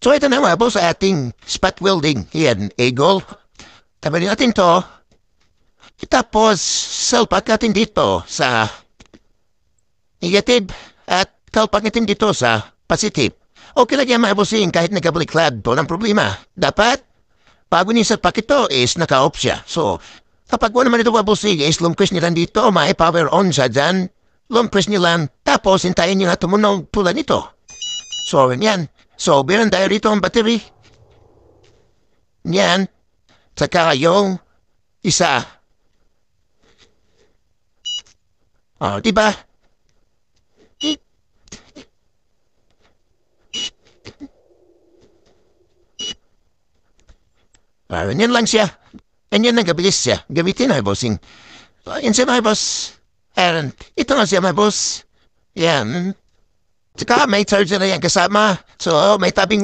So ito na mga boss sa ating spot welding. Yan, eagle. Tabi natin to. Tapos, salpak natin dito sa negative at kalpak natin dito sa positive. Okay lang yan mga bossing kahit nagkabaliklad. Walang problema. Dapat, bago nisalpak ito is naka-off siya. So, kapag wala naman ito mga bossing is lumpress nila dito, may power on siya dyan. Lumpress nila, tapos hintayin nyo na tumunog tulad nito. So, yan. So, bilang tayo rito ang battery. Yan. Saka yung isa. Oh, diba? Yan lang siya. Yan ang gabilis siya. Gamitin na, bossing. So, yan siya, my boss. And ito nga siya, my boss. Yan. Saka may charger na yan kasama. So, may tabing